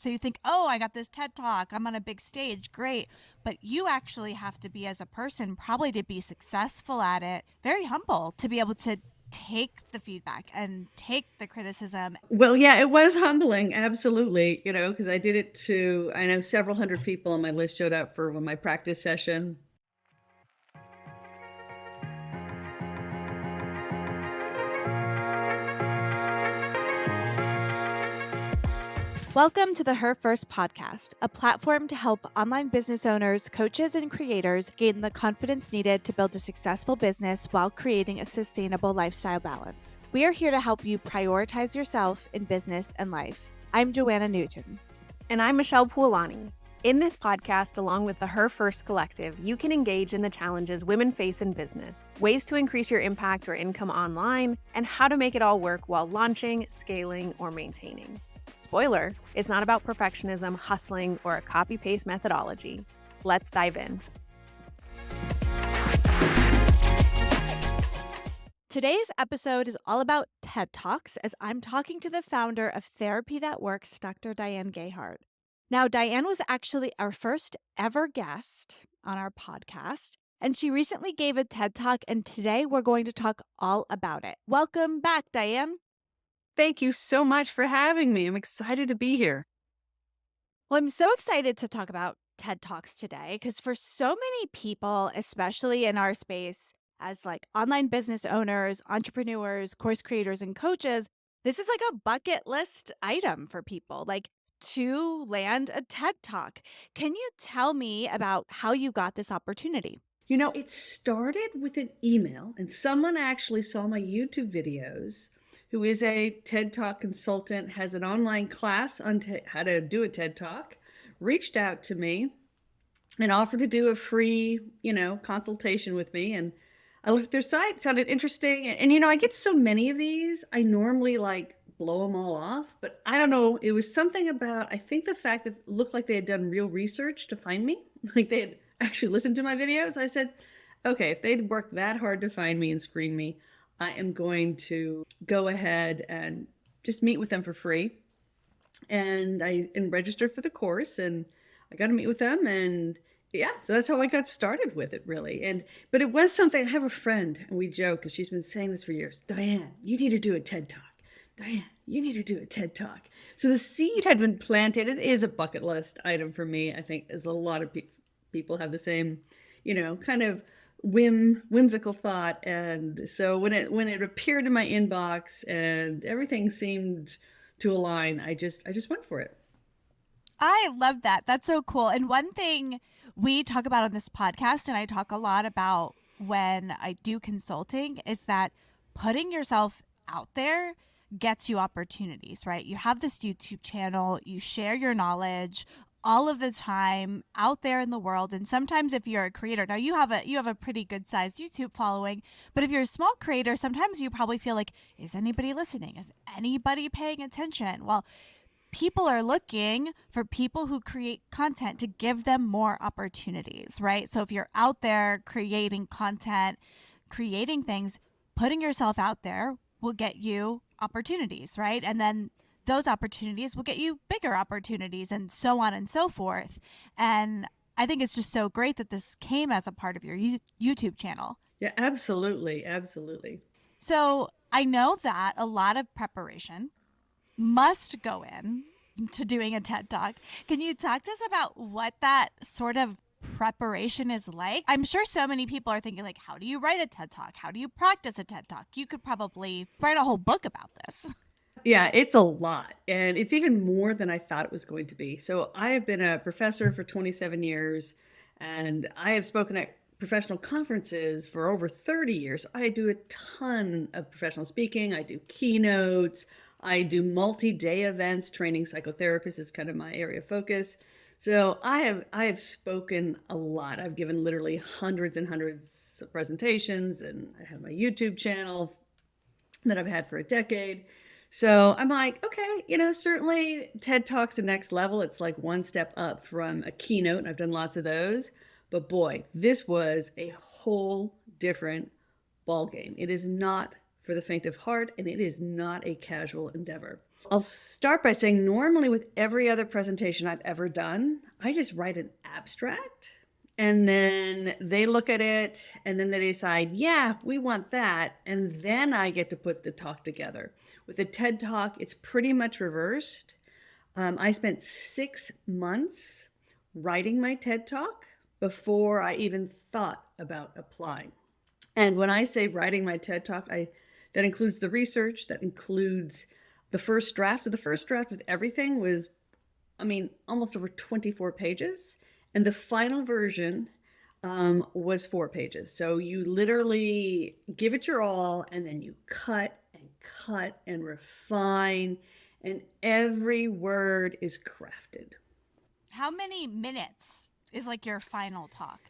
So you think, oh, I got this TED Talk, I'm on a big stage, great. But you actually have to be, as a person, probably to be successful at it, very humble to be able to take the feedback and take the criticism. Well, yeah, it was humbling, absolutely, because I did it to, I know several hundred people on my list showed up for my practice session. Welcome to the Her First podcast, a platform to help online business owners, coaches, and creators gain the confidence needed to build a successful business while creating a sustainable lifestyle balance. We are here to help you prioritize yourself in business and life. I'm Joanna Newton. And I'm Michelle Puolani. In this podcast, along with the Her First Collective, you can engage in the challenges women face in business, ways to increase your impact or income online, and how to make it all work while launching, scaling, or maintaining. Spoiler, it's not about perfectionism, hustling, or a copy-paste methodology. Let's dive in. Today's episode is all about TED Talks, as I'm talking to the founder of Therapy That Works, Dr. Diane Gehart. Now, Diane was actually our first ever guest on our podcast, and she recently gave a TED Talk, and today we're going to talk all about it. Welcome back, Diane. Thank you so much for having me. I'm excited to be here. Well, I'm so excited to talk about TED Talks today because for so many people, especially in our space as like online business owners, entrepreneurs, course creators, and coaches, this is like a bucket list item for people, like to land a TED Talk. Can you tell me about how you got this opportunity? It started with an email, and someone actually saw my YouTube videos, who is a TED Talk consultant, has an online class on how to do a TED Talk, reached out to me and offered to do a free, consultation with me. And I looked at their site, it sounded interesting. And I get so many of these, I normally like blow them all off. But I don't know, it was something about, I think the fact that it looked like they had done real research to find me, like they had actually listened to my videos. I said, okay, if they'd worked that hard to find me and screen me, I am going to go ahead and just meet with them for free. And I registered for the course, and I got to meet with them. And yeah, so that's how I got started with it, really. But it was something. I have a friend, and we joke, because she's been saying this for years. Diane, you need to do a TED Talk. Diane, you need to do a TED Talk. So the seed had been planted. It is a bucket list item for me, I think, as a lot of people have the same, kind of whimsical thought. And so when it appeared in my inbox and everything seemed to align, I just went for it. I love that. That's so cool. And one thing we talk about on this podcast, and I talk a lot about when I do consulting, is that putting yourself out there gets you opportunities, right? You have this YouTube channel, you share your knowledge all of the time out there in the world. And sometimes if you're a creator, now you have a pretty good sized YouTube following, but if you're a small creator, sometimes you probably feel like, is anybody listening? Is anybody paying attention? Well, people are looking for people who create content to give them more opportunities, right? So if you're out there creating content, creating things, putting yourself out there will get you opportunities, right? And then those opportunities will get you bigger opportunities and so on and so forth. And I think it's just so great that this came as a part of your YouTube channel. Yeah, absolutely. Absolutely. So I know that a lot of preparation must go in to doing a TED Talk. Can you talk to us about what that sort of preparation is like? I'm sure so many people are thinking, like, how do you write a TED Talk? How do you practice a TED Talk? You could probably write a whole book about this. Yeah, it's a lot. And it's even more than I thought it was going to be. So I have been a professor for 27 years, and I have spoken at professional conferences for over 30 years. I do a ton of professional speaking. I do keynotes. I do multi-day events. Training psychotherapists is kind of my area of focus. So I have spoken a lot. I've given literally hundreds and hundreds of presentations, and I have my YouTube channel that I've had for a decade. So I'm like, okay, certainly TED Talk's the next level. It's like one step up from a keynote, and I've done lots of those. But boy, this was a whole different ball game. It is not for the faint of heart, and it is not a casual endeavor. I'll start by saying normally with every other presentation I've ever done, I just write an abstract and then they look at it and then they decide, yeah, we want that. And then I get to put the talk together. With a TED Talk, it's pretty much reversed. I spent 6 months writing my TED Talk before I even thought about applying. And when I say writing my TED Talk, that includes the research, that includes the first draft. So the first draft with everything was, almost over 24 pages. And the final version was 4 pages. So you literally give it your all, and then you cut and refine, and every word is crafted. How many minutes is like your final talk?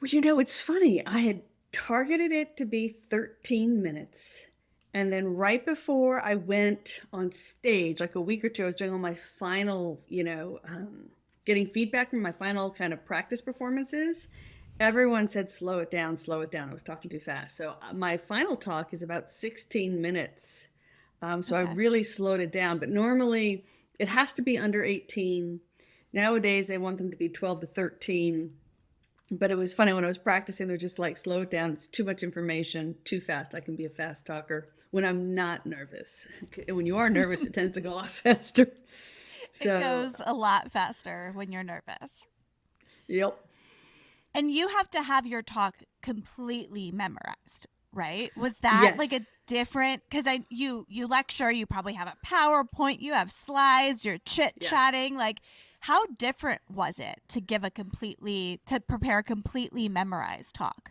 Well, it's funny. I had targeted it to be 13 minutes. And then right before I went on stage, like a week or two, I was doing all my final, getting feedback from my final kind of practice performances. Everyone said, slow it down, slow it down. I was talking too fast. So my final talk is about 16 minutes. So okay. I really slowed it down. But normally it has to be under 18. Nowadays, they want them to be 12 to 13. But it was funny when I was practicing, they're just like, slow it down. It's too much information, too fast. I can be a fast talker when I'm not nervous. When you are nervous, it tends to go a lot faster. So, it goes a lot faster when you're nervous. Yep. And you have to have your talk completely memorized, right? Was that yes. like a different, because you lecture, you probably have a PowerPoint, you have slides, you're chit-chatting, like how different was it to prepare a completely memorized talk?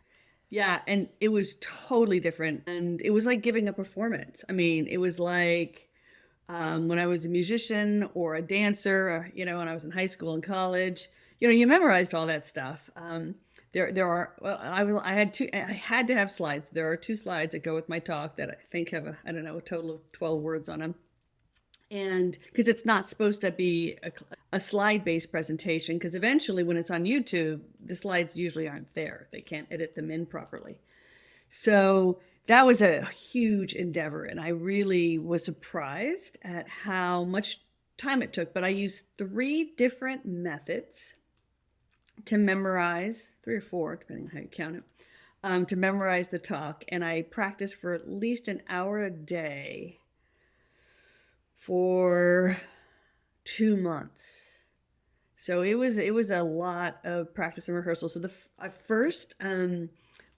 Yeah, and it was totally different. And it was like giving a performance. It was like when I was a musician or a dancer, when I was in high school and college, you memorized all that stuff. I had to have slides. There are 2 slides that go with my talk that I think have a total of 12 words on them. And because it's not supposed to be a slide-based presentation, because eventually when it's on YouTube, the slides usually aren't there. They can't edit them in properly. So that was a huge endeavor. And I really was surprised at how much time it took. But I used 3 different methods to memorize, 3 or 4, depending on how you count it, to memorize the talk. And I practiced for at least an hour a day for 2 months. So it was a lot of practice and rehearsal. So first,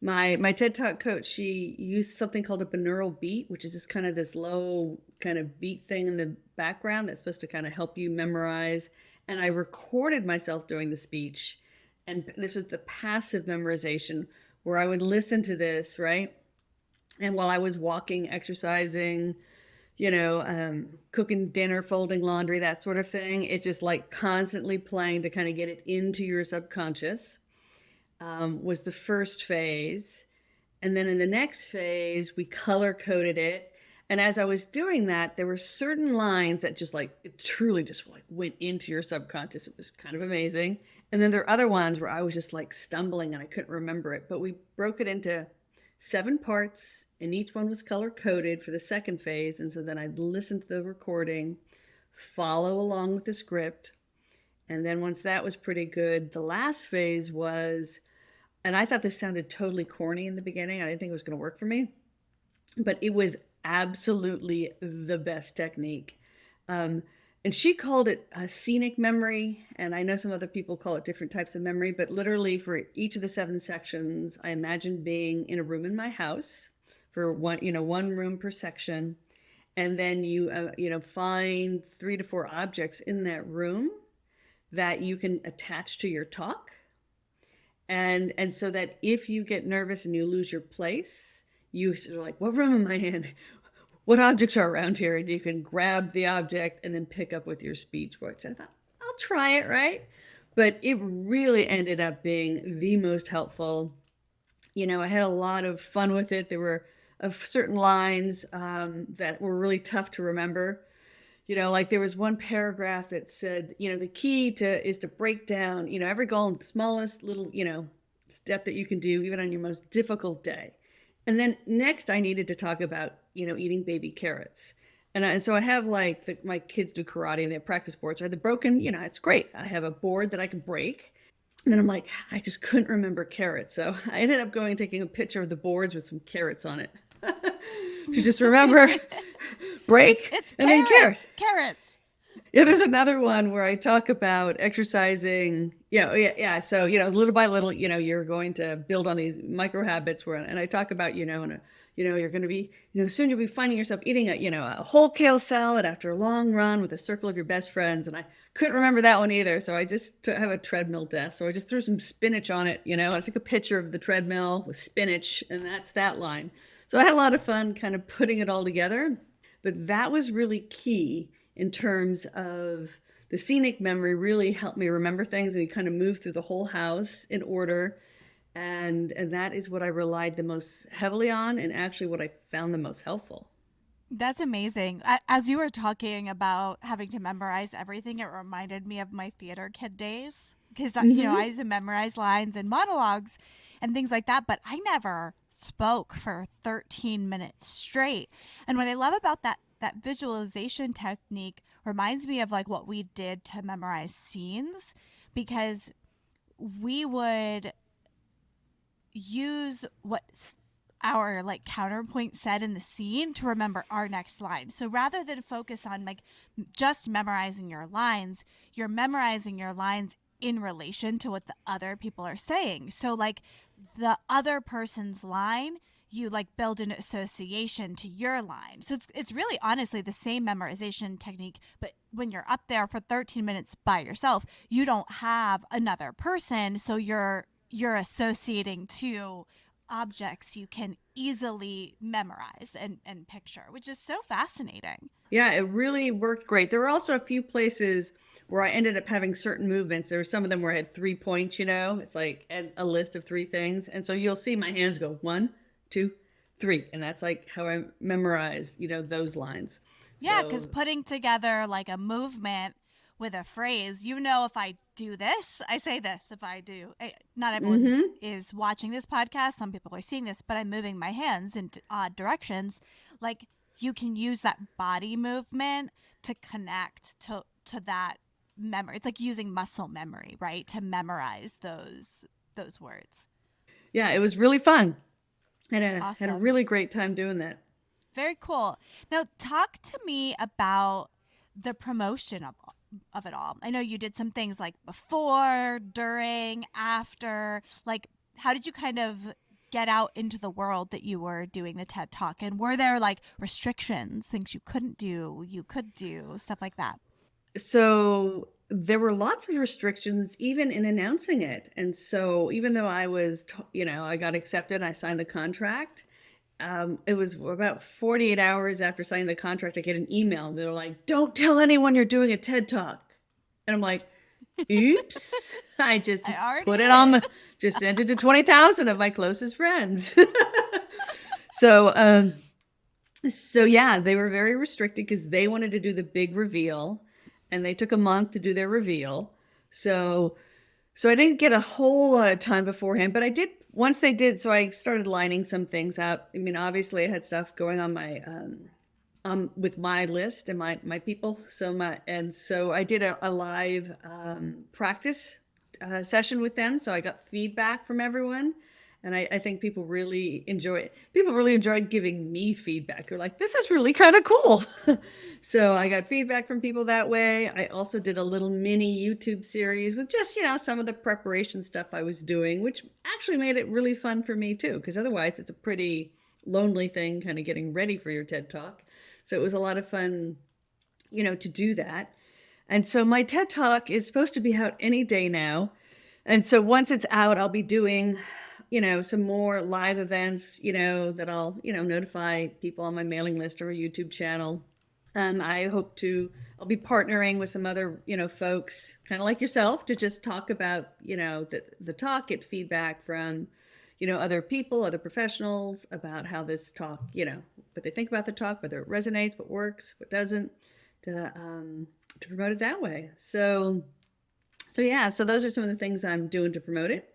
my TED Talk coach, she used something called a binaural beat, which is this low kind of beat thing in the background that's supposed to kind of help you memorize. And I recorded myself doing the speech. And this was the passive memorization where I would listen to this, right? And while I was walking, exercising, cooking dinner, folding laundry, that sort of thing, it's just like constantly playing to kind of get it into your subconscious, was the first phase. And then in the next phase, we color coded it. And as I was doing that, there were certain lines that just it truly just went into your subconscious. It was kind of amazing. And then there are other ones where I was just stumbling and I couldn't remember it. But we broke it into 7 parts, and each one was color coded for the second phase. And so then I'd listen to the recording, follow along with the script. And then once that was pretty good, the last phase was, and I thought this sounded totally corny in the beginning. I didn't think it was going to work for me, but it was absolutely the best technique. And she called it a scenic memory. And I know some other people call it different types of memory, but literally for each of the 7 sections, I imagined being in a room in my house for one room per section. And then you find 3 to 4 objects in that room that you can attach to your talk. And so that if you get nervous and you lose your place, you sort of like, what room am I in? What objects are around here? And you can grab the object and then pick up with your speech, which I thought, I'll try it, right? But it really ended up being the most helpful. I had a lot of fun with it. There were certain lines that were really tough to remember. There was one paragraph that said, the key is to break down, every goal in the smallest little, step that you can do, even on your most difficult day. And then next I needed to talk about, eating baby carrots. And so I have like my kids do karate and they have practice boards. So I had the broken, it's great. I have a board that I can break. And then I'm like, I just couldn't remember carrots. So I ended up going and taking a picture of the boards with some carrots on it to just remember break It's and then carrots. carrots. Carrots. Yeah, there's another one where I talk about exercising. Yeah. So, little by little, you're going to build on these micro habits and I talk about, you're going to be, soon you'll be finding yourself eating a whole kale salad after a long run with a circle of your best friends. And I couldn't remember that one either. So I just have a treadmill desk. So I just threw some spinach on it. I took a picture of the treadmill with spinach and that's that line. So I had a lot of fun kind of putting it all together, but that was really key in terms of the scenic memory really helped me remember things and you kind of move through the whole house in order. And that is what I relied the most heavily on and actually what I found the most helpful. That's amazing. As you were talking about having to memorize everything, it reminded me of my theater kid days because, Mm-hmm. I used to memorize lines and monologues and things like that, but I never spoke for 13 minutes straight. And what I love about that visualization technique reminds me of like what we did to memorize scenes because we would use what our like counterpoint said in the scene to remember our next line. So rather than focus on like just memorizing your lines, you're memorizing your lines in relation to what the other people are saying. So like the other person's line, you like build an association to your line. So it's really honestly the same memorization technique, but when you're up there for 13 minutes by yourself, you don't have another person, so you're associating to objects you can easily memorize and picture, which is so fascinating. Yeah, it really worked great. There were also a few places where I ended up having certain movements. There were some of them where I had 3 points, it's like a list of 3 things. And so you'll see my hands go 1, 2, 3. And that's like how I memorize, those lines. Yeah, because So, putting together like a movement with a phrase, if I do this, I say this. If I do, not everyone mm-hmm. is watching this podcast. Some people are seeing this, but I'm moving my hands in odd directions. Like you can use that body movement to connect to that memory. It's like using muscle memory, right, to memorize those words. Yeah, it was really fun. Had a Awesome. really great time doing that. Very cool. Now, talk to me about the promotion of it all. I know you did some things like before, during, after. Like, how did you kind of get out into the world that you were doing the TED Talk? And were there like restrictions, things you couldn't do, you could do, stuff like that? So there were lots of restrictions even in announcing it. And so even though I got accepted, I signed the contract. It was about 48 hours after signing the contract, I get an email. They're like, don't tell anyone you're doing a TED Talk. And I'm like, oops, I just I already put it on did. just sent it to 20,000 of my closest friends. so, so yeah, they were very restricted because they wanted to do the big reveal and they took a month to do their reveal. So I didn't get a whole lot of time beforehand, but I did once they did. So I started lining some things up. I mean, obviously I had stuff going on my with my list and my people. So I did a live practice session with them. So I got feedback from everyone. And I think people really enjoy it. People really enjoyed giving me feedback. They're like, this is really kind of cool. So I got feedback from people that way. I also did a little mini YouTube series with just, some of the preparation stuff I was doing, which actually made it really fun for me too, because otherwise it's a pretty lonely thing kind of getting ready for your TED Talk. So it was a lot of fun, to do that. And so my TED Talk is supposed to be out any day now. And so once it's out, I'll be doing some more live events, that I'll, notify people on my mailing list or a YouTube channel. I'll be partnering with some other, folks kind of like yourself to just talk about, the talk, get feedback from, other people, other professionals about how this talk, what they think about the talk, whether it resonates, what works, what doesn't, to promote it that way. So yeah, so those are some of the things I'm doing to promote it.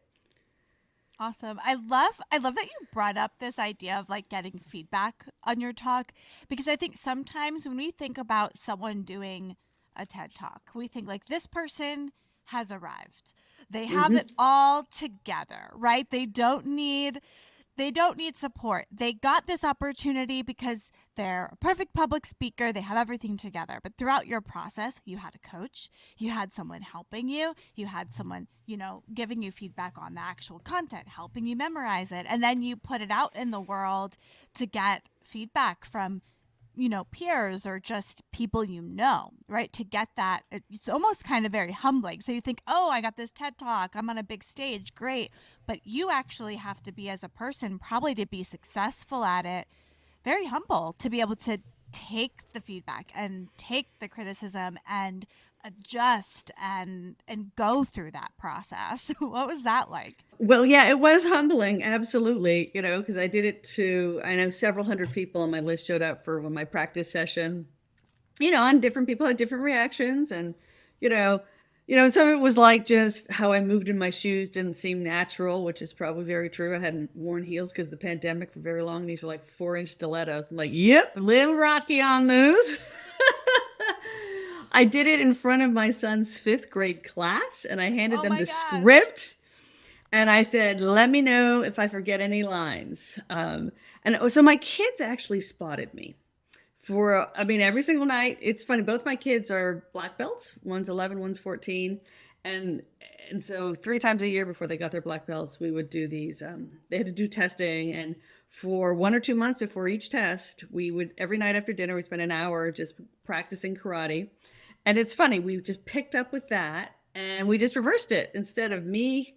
Awesome. I love that you brought up this idea of like getting feedback on your talk, because I think sometimes when we think about someone doing a TED Talk, we think like this person has arrived. They have it all together, right? They don't need support. They got this opportunity because they're a perfect public speaker. They have everything together. But throughout your process, you had a coach, you had someone helping you had someone, giving you feedback on the actual content, helping you memorize it. And then you put it out in the world to get feedback from peers or just people right? To get that, it's almost kind of very humbling. So you think, oh, I got this TED Talk, I'm on a big stage, great. But you actually have to be, as a person, probably to be successful at it, very humble to be able to take the feedback and take the criticism and adjust and go through that process. What was that like? Well, yeah, it was humbling, absolutely, because I know several hundred people on my list showed up for my practice session, and different people had different reactions. And, you know, some of it was like just how I moved in my shoes didn't seem natural, which is probably very true. I hadn't worn heels because of the pandemic for very long. These were like 4-inch stilettos. I'm like, yep, a little rocky on those. I did it in front of my son's 5th grade class, and I handed Oh them my the gosh. script. And I said, let me know if I forget any lines. And so my kids actually spotted me every single night. It's funny. Both my kids are black belts. One's 11, one's 14. And so 3 times a year before they got their black belts, we would do these, they had to do testing. And for 1 or 2 months before each test, we would, every night after dinner, we spent an hour just practicing karate. And it's funny, we just picked up with that and we just reversed it. Instead of me,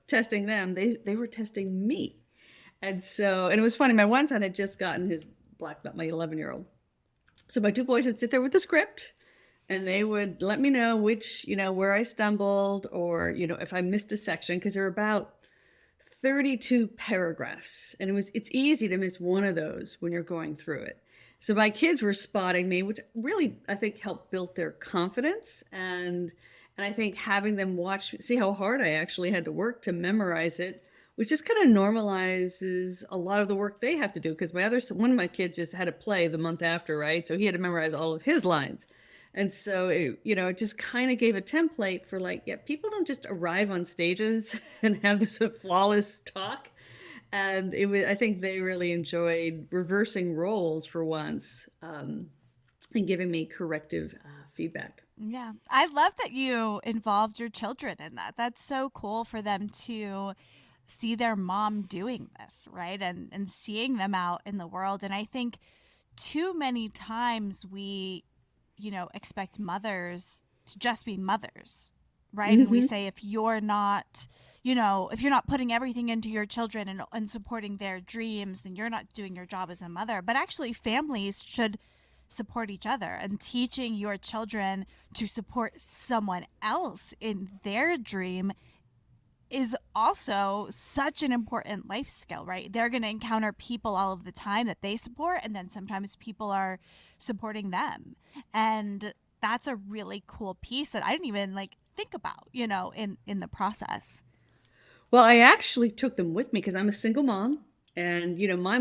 testing them, they were testing me. And it was funny. My one son had just gotten his black belt, my 11-year-old. So my 2 boys would sit there with the script and they would let me know where I stumbled or, if I missed a section, because there were about 32 paragraphs. And it's easy to miss one of those when you're going through it. So my kids were spotting me, which really, I think, helped build their confidence. And I think having them see how hard I actually had to work to memorize it, which just kind of normalizes a lot of the work they have to do. Because one of my kids just had to play the month after, right? So he had to memorize all of his lines. And so, it just kind of gave a template for people don't just arrive on stages and have this flawless talk. And I think they really enjoyed reversing roles for once, and giving me corrective feedback. Yeah. I love that you involved your children in that. That's so cool for them to see their mom doing this, right? And seeing them out in the world. And I think too many times we, expect mothers to just be mothers, right? And we say if you're not, if you're not putting everything into your children and supporting their dreams, then you're not doing your job as a mother. But actually, families should support each other, and teaching your children to support someone else in their dream is also such an important life skill, right? They're going to encounter people all of the time that they support, and then sometimes people are supporting them. And that's a really cool piece that I didn't even think about, in the process. Well, I actually took them with me because I'm a single mom. And, my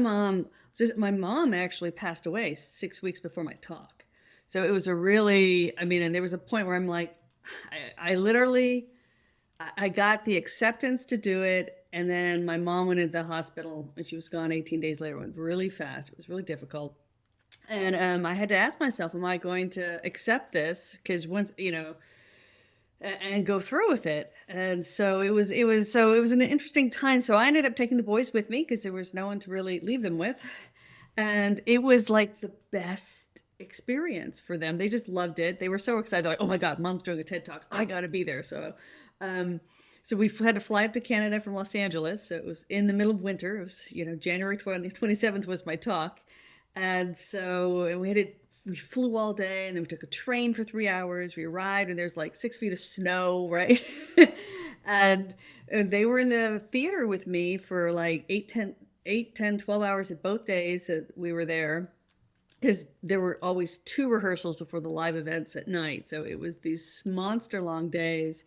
mom actually passed away 6 weeks before my talk. So it was and there was a point where I'm like, I literally, I got the acceptance to do it. And then my mom went into the hospital and she was gone 18 days later. It went really fast. It was really difficult. And I had to ask myself, am I going to accept this? Because once, and go through with it. And so it was an interesting time. So I ended up taking the boys with me because there was no one to really leave them with. And it was like the best experience for them. They just loved it. They were so excited. They're like, oh my God, mom's doing a TED Talk. I got to be there. So we had to fly up to Canada from Los Angeles. So it was in the middle of winter. It was, January 27th was my talk. And so we flew all day and then we took a train for 3 hours. We arrived and there's 6 feet of snow, right? and they were in the theater with me for 12 hours at both days that we were there. Because there were always 2 rehearsals before the live events at night. So it was these monster long days.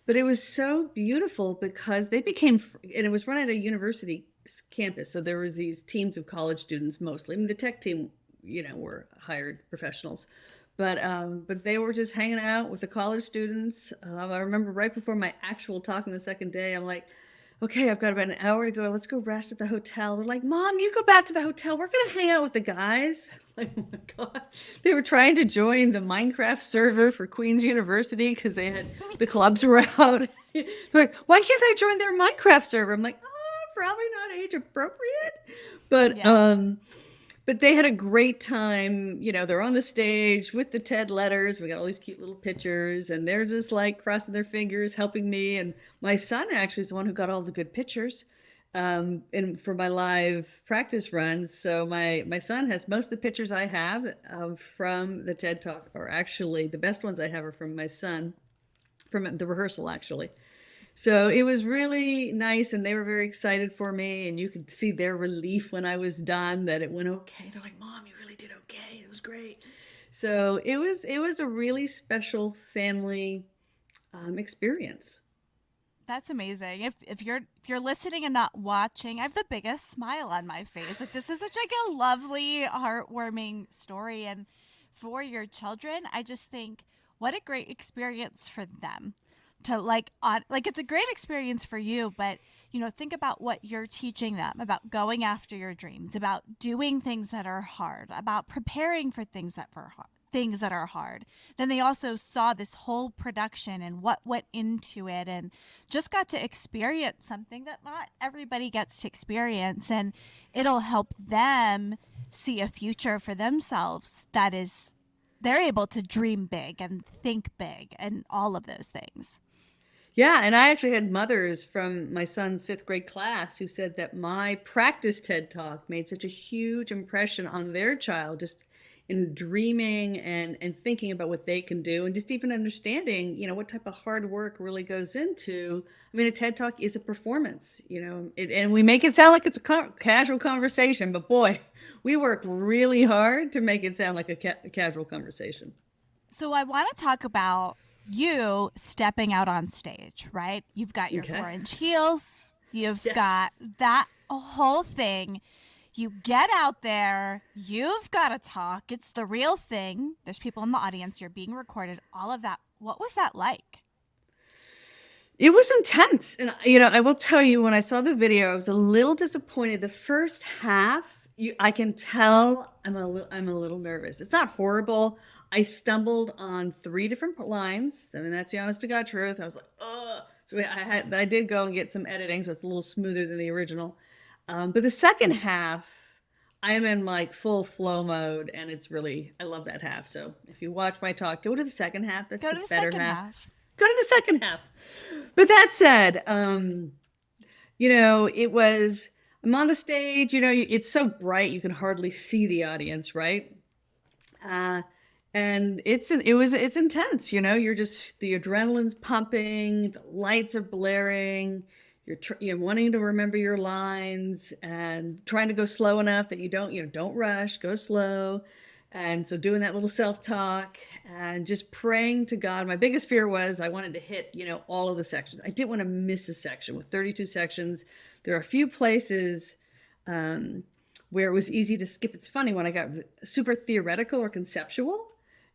But it was so beautiful because they became, and it was run at a university campus. So there was these teams of college students mostly. I mean, the tech team, were hired professionals, but they were just hanging out with the college students. I remember right before my actual talk on the second day, I'm like, okay, I've got about an hour to go. Let's go rest at the hotel. They're like, Mom, you go back to the hotel. We're going to hang out with the guys. Like, oh my God. They were trying to join the Minecraft server for Queen's University because the clubs were out. They're like, why can't I join their Minecraft server? I'm like, probably not age appropriate. But, Yeah. but they had a great time. They're on the stage with the TED letters. We got all these cute little pictures, and they're just like crossing their fingers, helping me. And my son actually is the one who got all the good pictures, and for my live practice runs. So my son has most of the pictures I have from the TED Talk, or actually the best ones I have are from my son, from the rehearsal actually. So it was really nice, and they were very excited for me, and you could see their relief when I was done that it went okay. They're like, Mom, you really did okay. It was great. So it was a really special family experience. That's amazing. If you're listening and not watching, I have the biggest smile on my face. Like, this is such like a lovely, heartwarming story, and for your children, I just think what a great experience for them to like it's a great experience for you, but think about what you're teaching them about going after your dreams, about doing things that are hard, about preparing for things that are hard. Then they also saw this whole production and what went into it, and just got to experience something that not everybody gets to experience, and it'll help them see a future for themselves that is they're able to dream big and think big and all of those things. Yeah, and I actually had mothers from my son's fifth grade class who said that my practice TED Talk made such a huge impression on their child, just in dreaming and thinking about what they can do, and just even understanding, what type of hard work really goes into. I mean, a TED Talk is a performance, and we make it sound like it's a casual conversation, but boy, we work really hard to make it sound like a casual conversation. So I want to talk about you stepping out on stage, right? You've got your Okay. 4-inch heels, you've Yes. got that whole thing. You get out there, you've got to talk. It's the real thing. There's people in the audience, you're being recorded, all of that. What was that like? It was intense. And, I will tell you, when I saw the video, I was a little disappointed. The first half, I can tell I'm a little nervous. It's not horrible. I stumbled on 3 different lines. I mean, that's the honest to God truth. I was like, ugh. So I did go and get some editing, so it's a little smoother than the original. But the second half, I'm in like full flow mode, and I love that half. So if you watch my talk, go to the second half. That's Go the to the better second half. half. Go to the second half. But that said, it was, I'm on the stage, it's so bright, you can hardly see the audience, right? Uh, and it's intense, you're just, the adrenaline's pumping, the lights are blaring, you're wanting to remember your lines and trying to go slow enough that you don't rush, go slow. And so doing that little self-talk and just praying to God. My biggest fear was I wanted to hit, all of the sections. I didn't want to miss a section. With 32 sections, there are a few places where it was easy to skip. It's funny, when I got super theoretical or conceptual,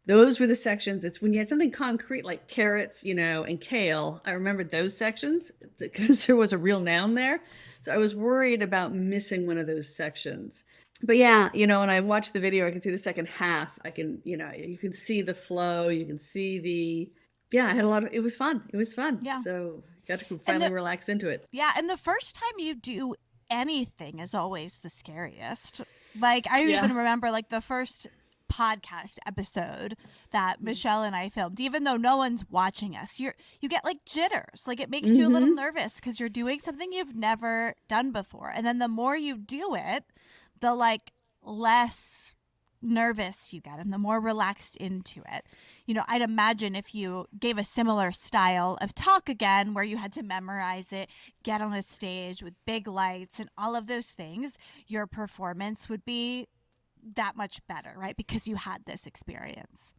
those were the sections. It's when you had something concrete like carrots, and kale. I remembered those sections because there was a real noun there. So I was worried about missing one of those sections. But yeah, when I watch the video, I can see the second half. I can, you can see the flow. You can see yeah, I had it was fun. It was fun. Yeah. So got to And finally relax into it. yeah, and the first time you do anything is always the scariest. Like, I Yeah. even remember like the first podcast episode that Michelle and I filmed, even though no one's watching us, you get like jitters. Like, it makes you a little nervous because you're doing something you've never done before. And then the more you do it, the like less nervous you get and the more relaxed into it. I'd imagine if you gave a similar style of talk again, where you had to memorize it, get on a stage with big lights and all of those things, your performance would be that much better, right? Because you had this experience.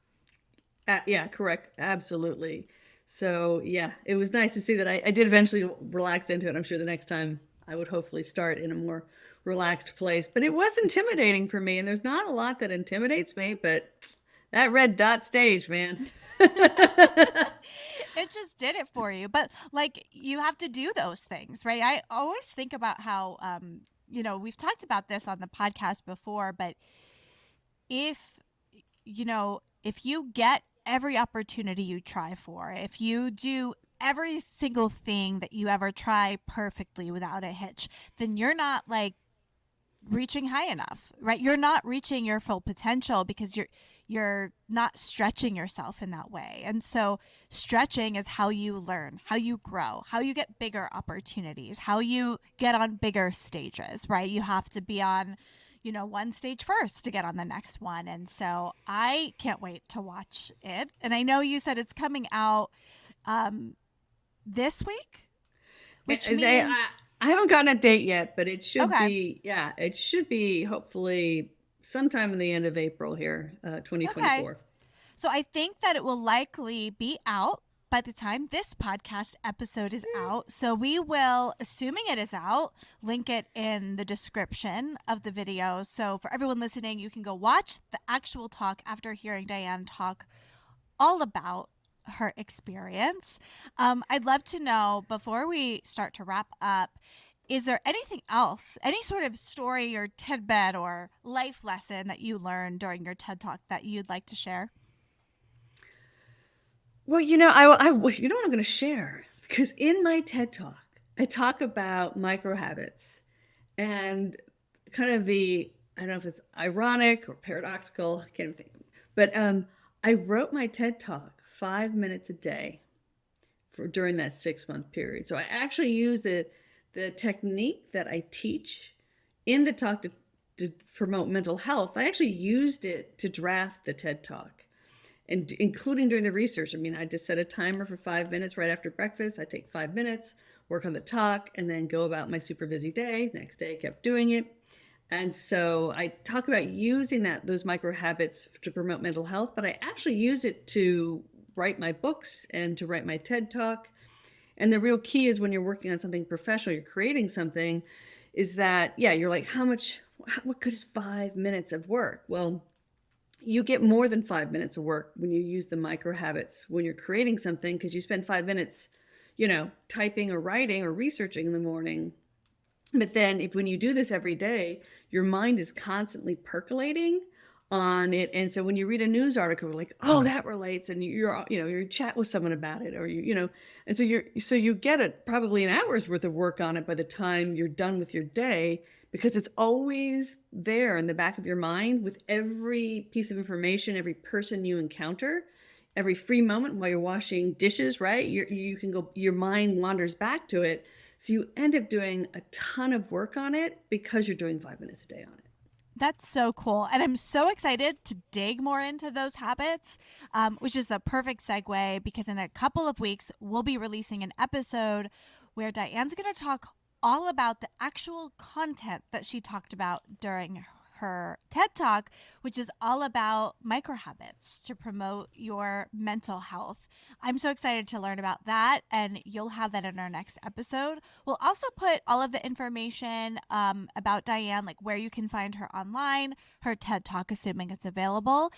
Yeah, correct. Absolutely. So yeah, it was nice to see that I did eventually relax into it. I'm sure the next time I would hopefully start in a more relaxed place. But it was intimidating for me, and there's not a lot that intimidates me, but that red dot stage, man. It just did it for you. But like, you have to do those things, right? I always think about how, we've talked about this on the podcast before, but if, if you get every opportunity you try for, if you do every single thing that you ever try perfectly without a hitch, then you're not like reaching high enough, right? You're not reaching your full potential because you're not stretching yourself in that way. And so stretching is how you learn, how you grow, how you get bigger opportunities, how you get on bigger stages, right? You have to be on, one stage first to get on the next one. And so I can't wait to watch it. And I know you said it's coming out this week, which means I haven't gotten a date yet, but it should okay. be, it should be hopefully sometime in the end of April here, 2024. Okay. So I think that it will likely be out by the time this podcast episode is out. So we will, assuming it is out, link it in the description of the video. So for everyone listening, you can go watch the actual talk after hearing Diane talk all about her experience. I'd love to know, before we start to wrap up, is there anything else, any sort of story or tidbit or life lesson that you learned during your TED Talk that you'd like to share? Well, you know what I'm going to share, because in my TED Talk, I talk about micro habits and kind of I don't know if it's ironic or paradoxical, I can't even think, but I wrote my TED Talk 5 minutes a day during that 6-month period. So I actually use the technique that I teach in the talk to promote mental health. I actually used it to draft the TED Talk, and including during the research. I mean, I just set a timer for 5 minutes right after breakfast. I take 5 minutes, work on the talk, and then go about my super busy day. Next day, I kept doing it. And so I talk about using those micro habits to promote mental health, but I actually use it to write my books and to write my TED Talk. And the real key is when you're working on something professional, you're creating something, is that, you're like, what good is 5 minutes of work? Well, you get more than 5 minutes of work when you use the micro habits when you're creating something, because you spend 5 minutes, typing or writing or researching in the morning. But then when you do this every day, your mind is constantly percolating on it. And so when you read a news article, you're like, oh, that relates. And you chat with someone about it, or and so you get probably an hour's worth of work on it by the time you're done with your day, because it's always there in the back of your mind with every piece of information, every person you encounter, every free moment while you're washing dishes, right? Your mind wanders back to it. So you end up doing a ton of work on it because you're doing 5 minutes a day on it. That's so cool. And I'm so excited to dig more into those habits, which is the perfect segue, because in a couple of weeks, we'll be releasing an episode where Diane's going to talk all about the actual content that she talked about during her TED Talk, which is all about micro habits to promote your mental health. I'm so excited to learn about that, and you'll have that in our next episode. We'll also put all of the information about Diane, like where you can find her online, her TED Talk, assuming it's available,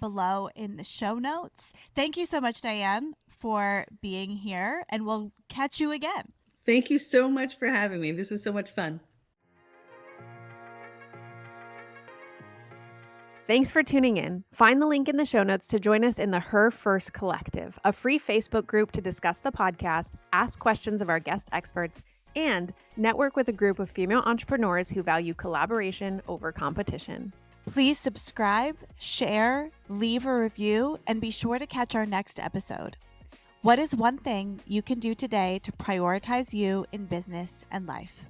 below in the show notes. Thank you so much, Diane, for being here, and we'll catch you again. Thank you so much for having me. This was so much fun. Thanks for tuning in. Find the link in the show notes to join us in the Her First Collective, a free Facebook group to discuss the podcast, ask questions of our guest experts, and network with a group of female entrepreneurs who value collaboration over competition. Please subscribe, share, leave a review, and be sure to catch our next episode. What is one thing you can do today to prioritize you in business and life?